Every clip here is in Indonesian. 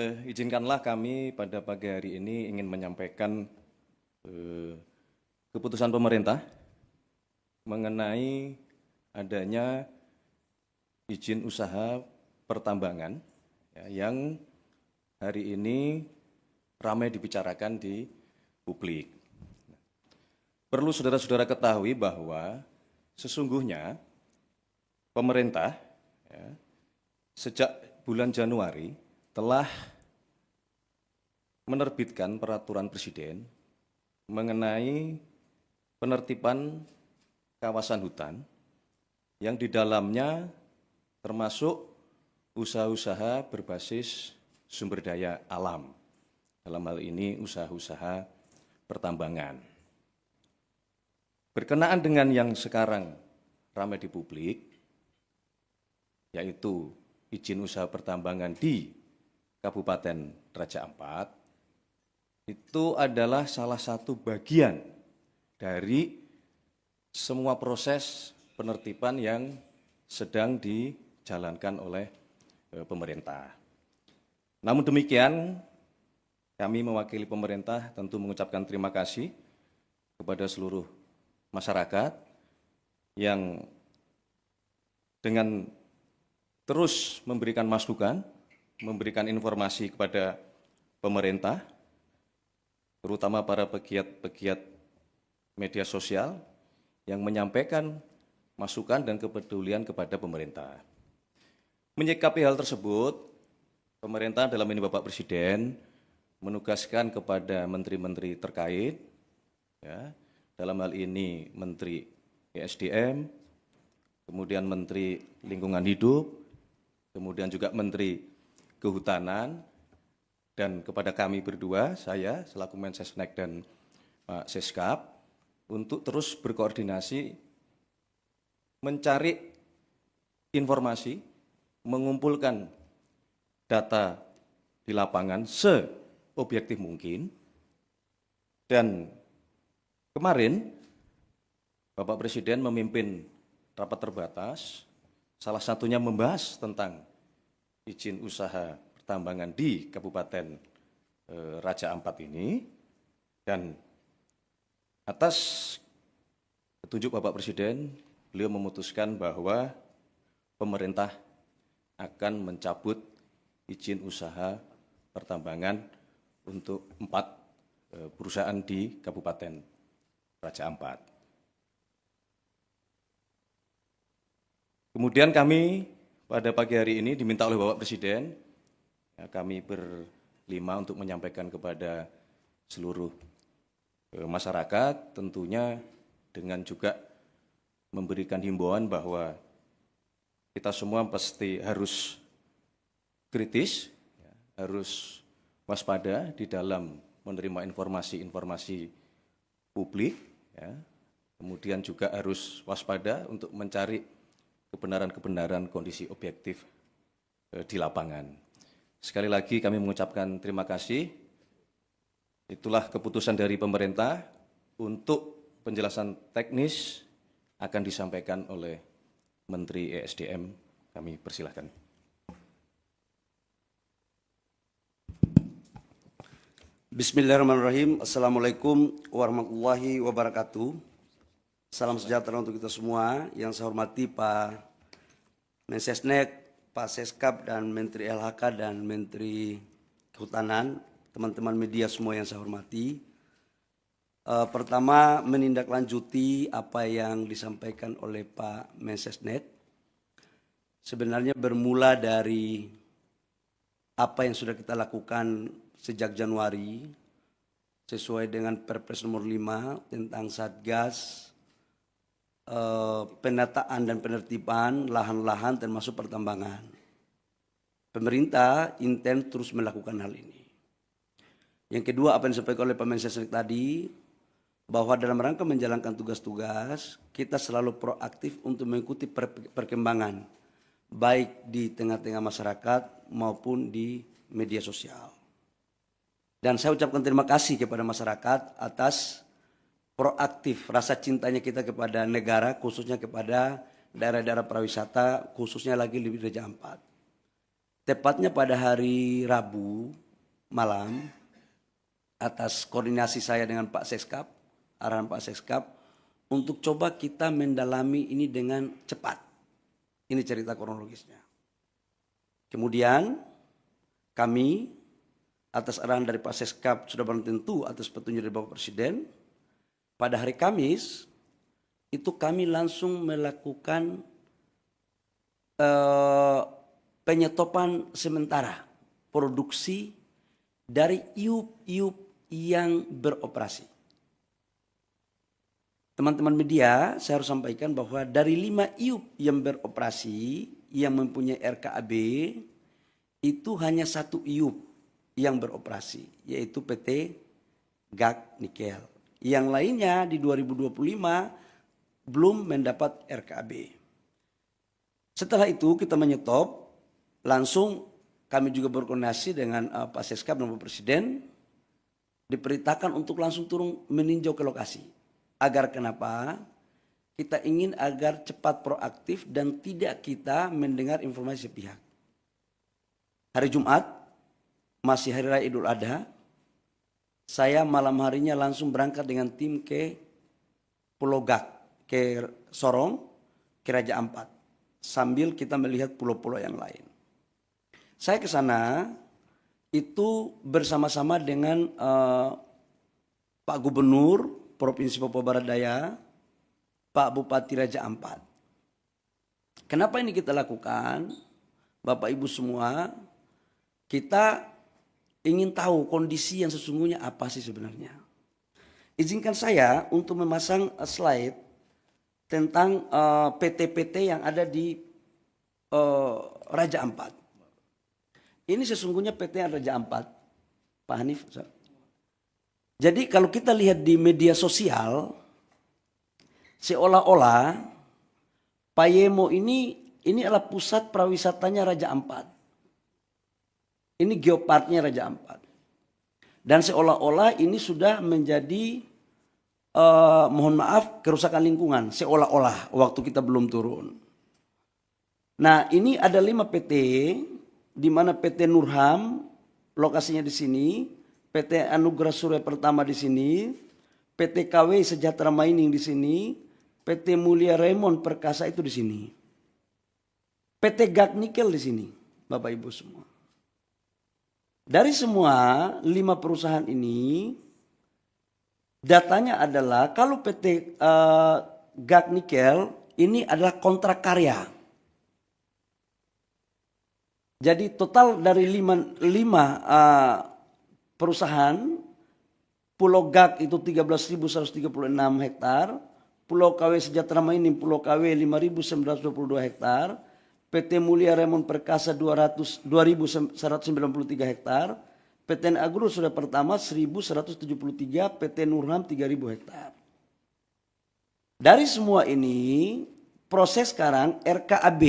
Izinkanlah kami pada pagi hari ini ingin menyampaikan keputusan pemerintah mengenai adanya izin usaha pertambangan yang hari ini ramai dibicarakan di publik. Perlu saudara-saudara ketahui bahwa sesungguhnya pemerintah sejak bulan Januari telah menerbitkan peraturan presiden mengenai penertiban kawasan hutan yang di dalamnya termasuk usaha-usaha berbasis sumber daya alam, dalam hal ini usaha-usaha pertambangan. Berkenaan dengan yang sekarang ramai di publik, yaitu izin usaha pertambangan di Kabupaten Raja Ampat, itu adalah salah satu bagian dari semua proses penertiban yang sedang dijalankan oleh pemerintah. Namun demikian, kami mewakili pemerintah tentu mengucapkan terima kasih kepada seluruh masyarakat yang dengan terus memberikan masukan, memberikan informasi kepada pemerintah, terutama para pegiat-pegiat media sosial yang menyampaikan masukan dan kepedulian kepada pemerintah. Menyikapi hal tersebut, pemerintah dalam ini Bapak Presiden menugaskan kepada menteri-menteri terkait, dalam hal ini Menteri ESDM, kemudian Menteri Lingkungan Hidup, kemudian juga Menteri Kehutanan, dan kepada kami berdua, saya selaku Mensesnek dan Pak Seskap, untuk terus berkoordinasi mencari informasi, mengumpulkan data di lapangan seobjektif mungkin, dan kemarin Bapak Presiden memimpin rapat terbatas, salah satunya membahas tentang izin usaha pertambangan di Kabupaten Raja Ampat ini, dan atas petunjuk Bapak Presiden, beliau memutuskan bahwa pemerintah akan mencabut izin usaha pertambangan untuk 4 perusahaan di Kabupaten Raja Ampat. Kemudian kami pada pagi hari ini diminta oleh Bapak Presiden, kami berlima untuk menyampaikan kepada seluruh masyarakat, tentunya dengan juga memberikan himbauan bahwa kita semua pasti harus kritis, harus waspada di dalam menerima informasi-informasi publik, kemudian juga harus waspada untuk mencari kebenaran-kebenaran kondisi objektif di lapangan. Sekali lagi kami mengucapkan terima kasih. Itulah keputusan dari pemerintah. Untuk penjelasan teknis akan disampaikan oleh Menteri ESDM. Kami persilahkan. Bismillahirrahmanirrahim. Assalamualaikum warahmatullahi wabarakatuh. Salam sejahtera untuk kita semua. Yang saya hormati Pak Mensesnek, Pak Seskap, dan Menteri LHK dan Menteri Kehutanan, teman-teman media semua yang saya hormati. Pertama, menindaklanjuti apa yang disampaikan oleh Pak Mensesnek. Sebenarnya bermula dari apa yang sudah kita lakukan sejak Januari, sesuai dengan Perpres nomor 5 tentang Satgas penataan dan penertiban lahan-lahan termasuk pertambangan. Pemerintah intens terus melakukan hal ini. Yang kedua, apa yang disampaikan oleh Pak Mensesnek tadi, bahwa dalam rangka menjalankan tugas-tugas, kita selalu proaktif untuk mengikuti perkembangan, baik di tengah-tengah masyarakat maupun di media sosial. Dan saya ucapkan terima kasih kepada masyarakat atas proaktif rasa cintanya kita kepada negara, khususnya kepada daerah-daerah pariwisata, khususnya lagi di Raja Ampat. tepatnya pada hari Rabu malam, atas koordinasi saya dengan Pak Seskap, arahan Pak Seskap, untuk coba kita mendalami ini dengan cepat. Ini cerita kronologisnya. Kemudian kami atas arahan dari Pak Seskap sudah barang tentu atas petunjuk dari Bapak Presiden, pada hari Kamis itu kami langsung melakukan penyetopan sementara produksi dari iup-iup yang beroperasi. Teman-teman media, saya harus sampaikan bahwa dari 5 iup yang beroperasi, yang mempunyai RKAB, itu hanya 1 iup yang beroperasi, yaitu PT GAK Nikel. Yang lainnya di 2025 belum mendapat RKAB. Setelah itu kita menyetop, langsung kami juga berkoordinasi dengan Pak Seskap dan Bapak Presiden, diperintahkan untuk langsung turun meninjau ke lokasi. Agar kenapa? Kita ingin agar cepat proaktif dan tidak kita mendengar informasi sepihak. Hari Jumat, masih Hari Raya Idul Adha, saya malam harinya langsung berangkat dengan tim ke Pulau Gak, ke Sorong, ke Raja Ampat. Sambil kita melihat pulau-pulau yang lain. Saya ke sana itu bersama-sama dengan Pak Gubernur Provinsi Papua Barat Daya, Pak Bupati Raja Ampat. Kenapa ini kita lakukan? Bapak Ibu semua, kita ingin tahu kondisi yang sesungguhnya apa sih sebenarnya. Izinkan saya untuk memasang slide tentang PT-PT yang ada di Raja Ampat. Ini sesungguhnya PT Raja Ampat, Pak Hanif. Jadi kalau kita lihat di media sosial, seolah-olah Payemo ini adalah pusat prawisatanya Raja Ampat. Ini geoparknya Raja Ampat. Dan seolah-olah ini sudah menjadi, mohon maaf, kerusakan lingkungan. Seolah-olah waktu kita belum turun. Nah ini ada 5 PT, di mana PT Nurham lokasinya di sini, PT Anugerah Surya Pertama di sini, PT KW Sejahtera Mining di sini, PT Mulia Raymond Perkasa itu di sini, PT GAK Nikel di sini, Bapak Ibu semua. Dari semua 5 perusahaan ini, datanya adalah kalau PT GAK Nikel ini adalah kontrak karya. Jadi total dari 5 perusahaan, Pulau GAK itu 13.136 hektar, Pulau KW Sejahtera Mining, Pulau KW 5.922 hektar, PT Mulia Raymond Perkasa 2.193 hektar, PT Agro Surya Pertama 1.173, PT Nurham 3.000 hektar. Dari semua ini, proses sekarang RKAB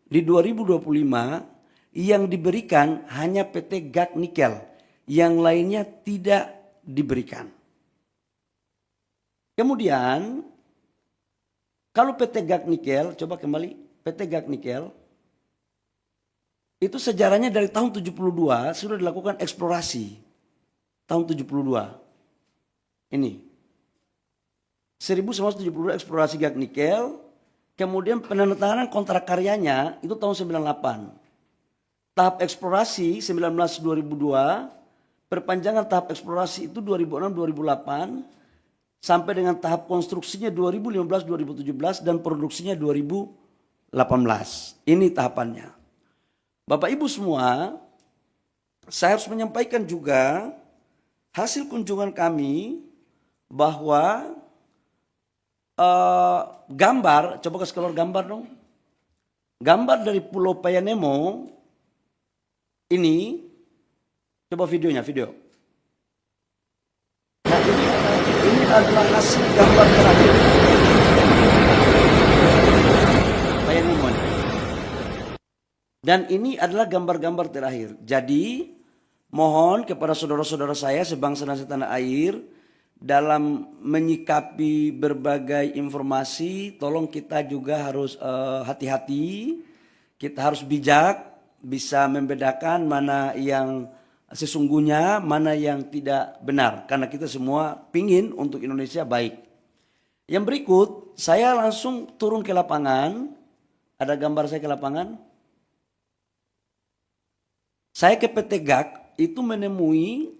di 2025 yang diberikan hanya PT GAK Nikel, yang lainnya tidak diberikan. Kemudian, kalau PT GAK Nikel, coba kembali, PT GAK Nikel, itu sejarahnya dari tahun 72 sudah dilakukan eksplorasi. Tahun 72. Ini. 1972 eksplorasi GAK Nikel, kemudian penandatanganan kontrak karyanya itu tahun 98. Tahap eksplorasi 19-2002, perpanjangan tahap eksplorasi itu 2006-2008, sampai dengan tahap konstruksinya 2015-2017 dan produksinya 2018. Ini tahapannya. Bapak Ibu semua, saya harus menyampaikan juga hasil kunjungan kami bahwa gambar, coba kasih keluar gambar dong. Gambar dari Pulau Payanemo ini, coba videonya, video. Nah ini adalah hasil gambar terakhir. Payanemo. Dan ini adalah gambar-gambar terakhir. Jadi mohon kepada saudara-saudara saya sebangsa dan setanah air, dalam menyikapi berbagai informasi, tolong kita juga harus hati-hati, kita harus bijak, bisa membedakan mana yang sesungguhnya, mana yang tidak benar. Karena kita semua pingin untuk Indonesia baik. Yang berikut, saya langsung turun ke lapangan. Ada gambar saya ke lapangan. Saya ke PT GAK itu menemui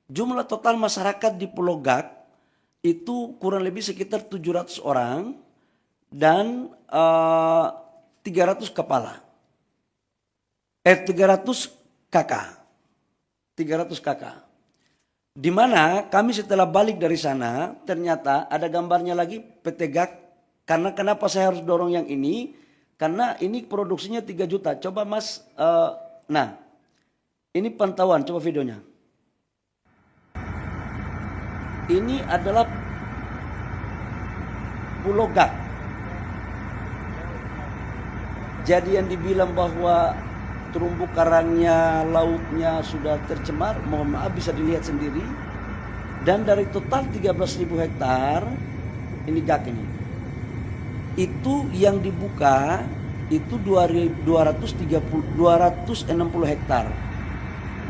jumlah total masyarakat di Pulau GAK itu kurang lebih sekitar 700 orang dan 300 kepala. 300 kakak. 300 kakak. Di mana kami setelah balik dari sana ternyata ada gambarnya lagi PT GAK. Karena kenapa saya harus dorong yang ini? Karena ini produksinya 3 juta. Coba Mas, nah ini pantauan, coba videonya. Ini adalah Pulau GAK. Jadi yang dibilang bahwa terumbu karangnya, lautnya sudah tercemar, mohon maaf bisa dilihat sendiri. Dan dari total 13.000 hektar, ini GAK ini. Itu yang dibuka itu 260 hektar.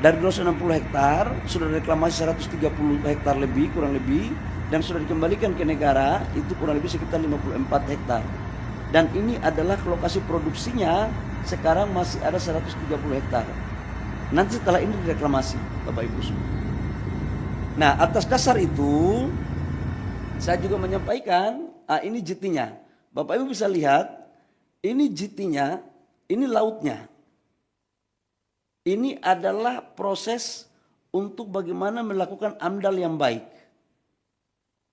Dari 260 hektar sudah reklamasi 130 hektar lebih, kurang lebih, dan sudah dikembalikan ke negara itu kurang lebih sekitar 54 hektar. Dan ini adalah lokasi produksinya sekarang masih ada 130 hektar. Nanti setelah ini direklamasi, Bapak Ibu semua. Nah, atas dasar itu saya juga menyampaikan, ini JT-nya. Bapak Ibu bisa lihat, ini JT-nya, ini lautnya. Ini adalah proses untuk bagaimana melakukan AMDAL yang baik.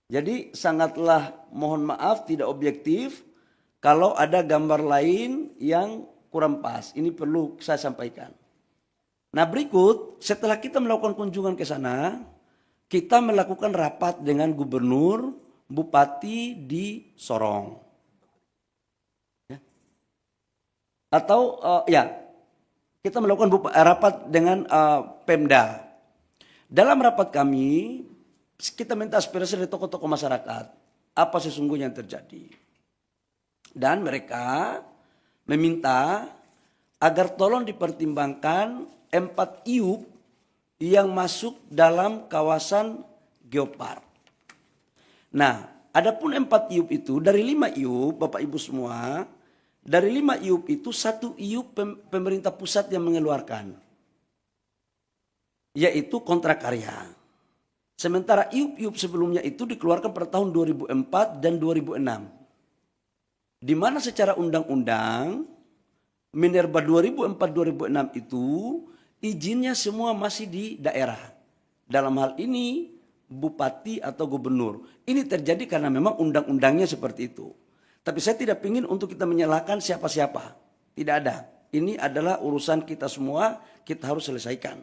Jadi sangatlah mohon maaf tidak objektif kalau ada gambar lain yang kurang pas. Ini perlu saya sampaikan. Nah berikut setelah kita melakukan kunjungan ke sana, kita melakukan rapat dengan gubernur, bupati di Sorong. Ya. Atau kita melakukan rapat dengan Pemda. Dalam rapat kami, kita minta aspirasi dari tokoh-tokoh masyarakat. Apa sesungguhnya yang terjadi. Dan mereka meminta agar tolong dipertimbangkan 4 IUP yang masuk dalam kawasan Geopark. Nah, adapun 4 IUP itu, dari 5 IUP, Bapak Ibu semua, dari 5 IUP itu 1 IUP pemerintah pusat yang mengeluarkan. Yaitu kontrak karya. Sementara IUP-IUP sebelumnya itu dikeluarkan pada tahun 2004 dan 2006. Di mana secara undang-undang Minerba 2004-2006 itu izinnya semua masih di daerah. Dalam hal ini bupati atau gubernur. Ini terjadi karena memang undang-undangnya seperti itu. Tapi saya tidak ingin untuk kita menyalahkan siapa-siapa. Tidak ada. Ini adalah urusan kita semua, kita harus selesaikan.